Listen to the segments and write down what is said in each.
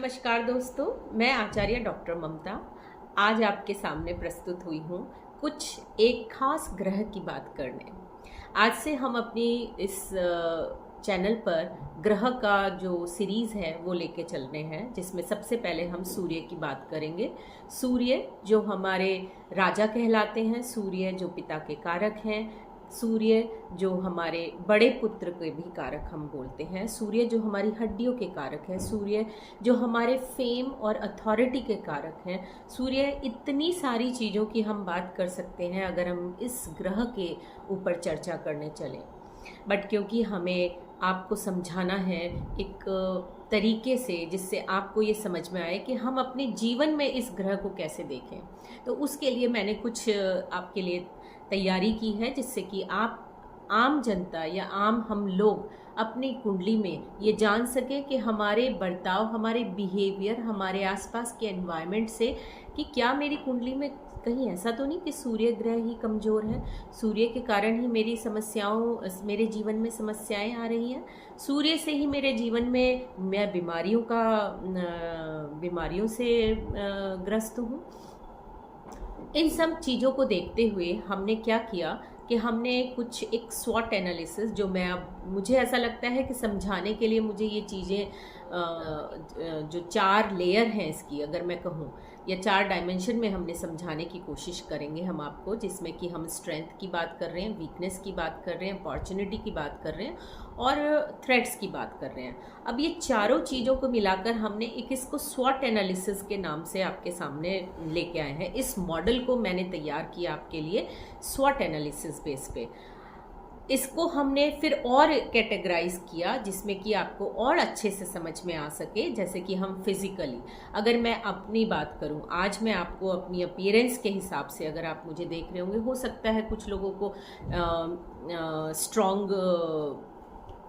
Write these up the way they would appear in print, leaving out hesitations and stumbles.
नमस्कार दोस्तों, मैं आचार्य डॉक्टर ममता आज आपके सामने प्रस्तुत हुई हूँ कुछ एक खास ग्रह की बात करने। आज से हम अपनी इस चैनल पर ग्रह का जो सीरीज़ है वो लेके चल रहे हैं, जिसमें सबसे पहले हम सूर्य की बात करेंगे। सूर्य जो हमारे राजा कहलाते हैं, सूर्य जो पिता के कारक हैं, सूर्य जो हमारे बड़े पुत्र के भी कारक हम बोलते हैं, सूर्य जो हमारी हड्डियों के कारक है, सूर्य जो हमारे फेम और अथॉरिटी के कारक हैं, सूर्य इतनी सारी चीज़ों की हम बात कर सकते हैं अगर हम इस ग्रह के ऊपर चर्चा करने चलें। बट क्योंकि हमें आपको समझाना है एक तरीके से जिससे आपको ये समझ में आए कि हम अपने जीवन में इस ग्रह को कैसे देखें, तो उसके लिए मैंने कुछ आपके लिए तैयारी की है, जिससे कि आप आम जनता या आम हम लोग अपनी कुंडली में ये जान सकें कि हमारे बर्ताव, हमारे बिहेवियर, हमारे आसपास के एनवायरनमेंट से कि क्या मेरी कुंडली में कहीं ऐसा तो नहीं कि सूर्य ग्रह ही कमज़ोर है, सूर्य के कारण ही मेरी समस्याओं, मेरे जीवन में समस्याएं आ रही हैं, सूर्य से ही मेरे जीवन में मैं बीमारियों से ग्रस्त हूँ। इन सब चीज़ों को देखते हुए हमने क्या किया कि हमने कुछ एक स्वॉट एनालिसिस, जो मैं अब मुझे ऐसा लगता है कि समझाने के लिए मुझे ये चीज़ें जो 4 लेयर हैं इसकी, अगर मैं कहूँ, या 4 डायमेंशन में हमने समझाने की कोशिश करेंगे हम आपको, जिसमें कि हम स्ट्रेंथ की बात कर रहे हैं, वीकनेस की बात कर रहे हैं, अपॉर्चुनिटी की बात कर रहे हैं और थ्रेट्स की बात कर रहे हैं। अब ये चारों चीज़ों को मिलाकर हमने एक इसको स्वॉट एनालिसिस के नाम से आपके सामने लेके आए हैं। इस मॉडल को मैंने तैयार किया आपके लिए स्वॉट एनालिसिस बेस पे। इसको हमने फिर और कैटेगराइज किया जिसमें कि आपको और अच्छे से समझ में आ सके। जैसे कि हम फिजिकली, अगर मैं अपनी बात करूं, आज मैं आपको अपनी अपीयरेंस के हिसाब से, अगर आप मुझे देख रहे होंगे, हो सकता है कुछ लोगों को स्ट्रॉन्ग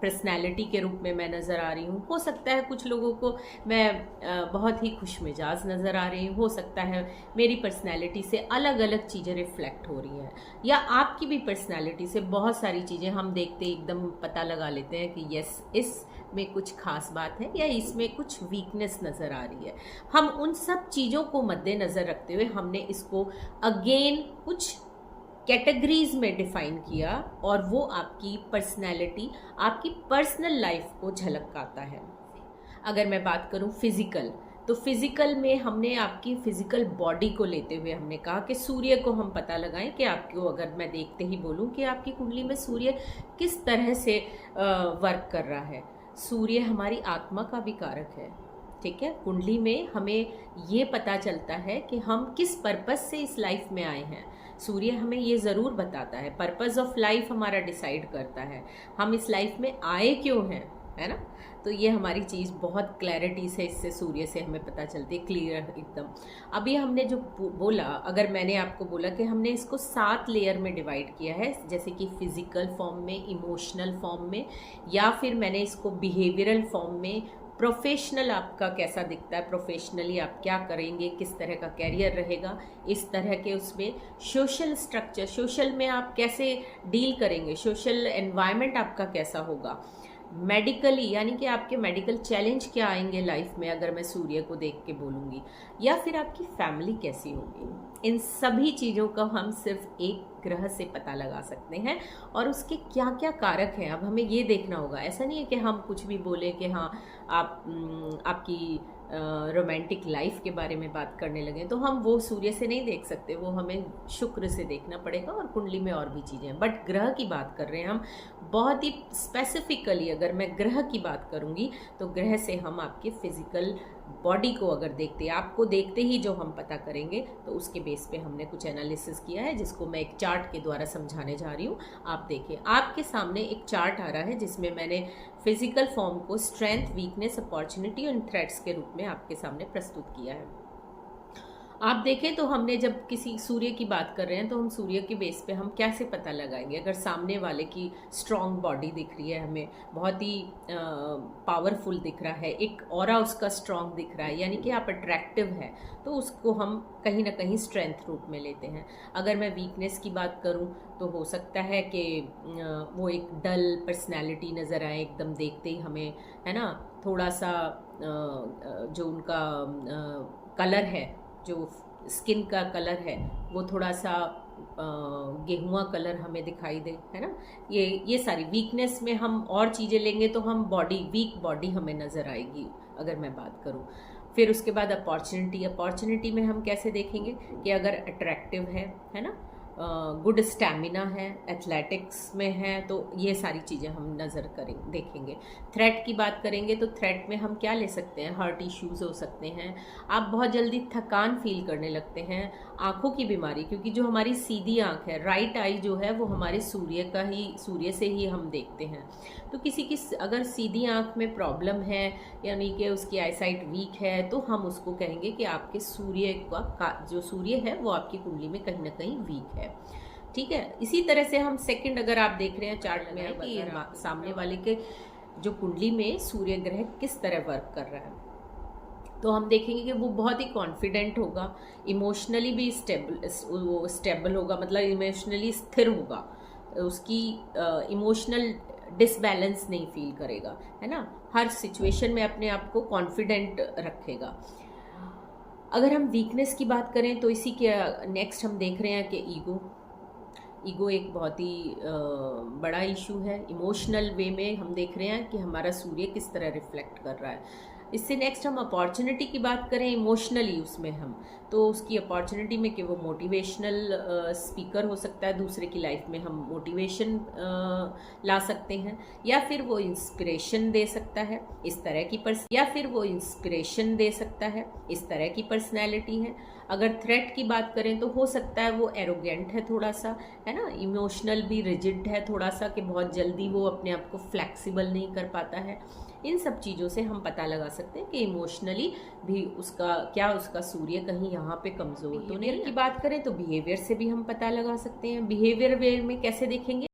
पर्सनैलिटी के रूप में मैं नज़र आ रही हूँ, हो सकता है कुछ लोगों को मैं बहुत ही खुश मिजाज नज़र आ रही हूँ, हो सकता है मेरी पर्सनैलिटी से अलग अलग चीज़ें रिफ्लेक्ट हो रही हैं, या आपकी भी पर्सनैलिटी से बहुत सारी चीज़ें हम देखते एकदम पता लगा लेते हैं कि यस, इस में कुछ खास बात है या इसमें कुछ वीकनेस नज़र आ रही है। हम उन सब चीज़ों को मद्देनज़र रखते हुए हमने इसको अगेन कुछ कैटेगरीज में डिफाइन किया, और वो आपकी पर्सनैलिटी, आपकी पर्सनल लाइफ को झलकाता है। अगर मैं बात करूं फिजिकल, तो फिजिकल में हमने आपकी फिजिकल बॉडी को लेते हुए हमने कहा कि सूर्य को हम पता लगाएं कि आपको, अगर मैं देखते ही बोलूं कि आपकी कुंडली में सूर्य किस तरह से वर्क कर रहा है। सूर्य हमारी आत्मा का भी कारक है, ठीक है। कुंडली में हमें ये पता चलता है कि हम किस पर्पस से इस लाइफ में आए हैं। सूर्य हमें ये ज़रूर बताता है, पर्पस ऑफ लाइफ हमारा डिसाइड करता है हम इस लाइफ में आए क्यों हैं, है ना। तो ये हमारी चीज़ बहुत क्लैरिटी से, इससे सूर्य से हमें पता चलती है, क्लियर एकदम। अभी हमने जो बोला, अगर मैंने आपको बोला कि हमने इसको 7 लेयर में डिवाइड किया है, जैसे कि फिजिकल फॉर्म में, इमोशनल फॉर्म में, या फिर मैंने इसको बिहेवियरल फॉर्म में, प्रोफेशनल आपका कैसा दिखता है, प्रोफेशनली आप क्या करेंगे, किस तरह का कैरियर रहेगा, इस तरह के, उसमें सोशल स्ट्रक्चर, सोशल में आप कैसे डील करेंगे, सोशल एनवायरनमेंट आपका कैसा होगा, मेडिकली यानी कि आपके मेडिकल चैलेंज क्या आएंगे लाइफ में, अगर मैं सूर्य को देख के बोलूँगी, या फिर आपकी फैमिली कैसी होगी। इन सभी चीज़ों का हम सिर्फ एक ग्रह से पता लगा सकते हैं, और उसके क्या क्या कारक हैं अब हमें ये देखना होगा। ऐसा नहीं है कि हम कुछ भी बोले कि हाँ आपकी रोमांटिक लाइफ के बारे में बात करने लगे तो हम वो सूर्य से नहीं देख सकते, वो हमें शुक्र से देखना पड़ेगा, और कुंडली में और भी चीज़ें हैं। बट ग्रह की बात कर रहे हैं हम बहुत ही स्पेसिफिकली। अगर मैं ग्रह की बात करूँगी तो ग्रह से हम आपके फिजिकल बॉडी को अगर देखते, आपको देखते ही जो हम पता करेंगे, तो उसके बेस पे हमने कुछ एनालिसिस किया है, जिसको मैं एक चार्ट के द्वारा समझाने जा रही हूँ। आप देखिए, आपके सामने एक चार्ट आ रहा है जिसमें मैंने फिजिकल फॉर्म को स्ट्रेंथ, वीकनेस, अपॉर्चुनिटी और थ्रेट्स के रूप में आपके सामने प्रस्तुत किया है। आप देखें तो हमने जब किसी सूर्य की बात कर रहे हैं तो हम सूर्य के बेस पे हम कैसे पता लगाएंगे? अगर सामने वाले की स्ट्रांग बॉडी दिख रही है, हमें बहुत ही पावरफुल दिख रहा है, एक ऑरा उसका स्ट्रांग दिख रहा है, यानी कि आप अट्रैक्टिव है, तो उसको हम कहीं ना कहीं स्ट्रेंथ रूप में लेते हैं। अगर मैं वीकनेस की बात करूं तो हो सकता है कि वो एक डल पर्सनैलिटी नज़र आए एकदम देखते ही हमें, है ना, थोड़ा सा जो उनका कलर है, जो स्किन का कलर है, वो थोड़ा सा गेहुआ कलर हमें दिखाई दे, है ना। ये सारी वीकनेस में हम और चीज़ें लेंगे तो हम वीक बॉडी हमें नज़र आएगी अगर मैं बात करूँ। फिर उसके बाद अपॉर्चुनिटी में हम कैसे देखेंगे कि अगर अट्रैक्टिव है ना, गुड स्टैमिना है, एथलेटिक्स में है, तो ये सारी चीज़ें हम देखेंगे। थ्रेट की बात करेंगे तो थ्रेट में हम क्या ले सकते हैं? हार्ट इश्यूज हो सकते हैं, आप बहुत जल्दी थकान फील करने लगते हैं, आँखों की बीमारी, क्योंकि जो हमारी सीधी आँख है, राइट आई जो है, वो हमारे सूर्य से ही हम देखते हैं। तो किसी की अगर सीधी आँख में प्रॉब्लम है, यानी कि उसकी आईसाइट वीक है, तो हम उसको कहेंगे कि आपके सूर्य का जो सूर्य है वो आपकी कुंडली में कहीं ना कहीं वीक है। ठीक है। इसी तरह से हम सेकंड अगर आप देख रहे हैं चार्ट में कि सामने वाले के जो कुंडली में सूर्य ग्रह किस तरह वर्क कर रहा है, तो हम देखेंगे कि वो बहुत ही कॉन्फिडेंट होगा, इमोशनली भी स्टेबल होगा, मतलब इमोशनली स्थिर होगा, उसकी इमोशनल डिसबैलेंस नहीं फील करेगा, है ना, हर सिचुएशन में अपने आप को कॉन्फिडेंट रखेगा। अगर हम वीकनेस की बात करें तो इसी के नेक्स्ट हम देख रहे हैं कि ईगो एक बहुत ही बड़ा इशू है। इमोशनल वे में हम देख रहे हैं कि हमारा सूर्य किस तरह रिफ्लेक्ट कर रहा है। इससे नेक्स्ट हम अपॉर्चुनिटी की बात करें इमोशनली, उसमें हम तो उसकी अपॉर्चुनिटी में कि वो मोटिवेशनल स्पीकर हो सकता है, दूसरे की लाइफ में हम मोटिवेशन ला सकते हैं, या फिर वो इंस्पिरेशन दे सकता है, इस तरह की पर्सनैलिटी है। अगर थ्रेट की बात करें तो हो सकता है वो एरोगेंट है थोड़ा सा, है ना, इमोशनल भी रिजिड है थोड़ा सा, कि बहुत जल्दी वो अपने आप को फ्लेक्सिबल नहीं कर पाता है। इन सब चीज़ों से हम पता लगा सकते हैं कि इमोशनली भी उसका सूर्य कहीं यहाँ पे कमज़ोर तो नहीं। की बात करें तो बिहेवियर से भी हम पता लगा सकते हैं। बिहेवियर वे में कैसे देखेंगे?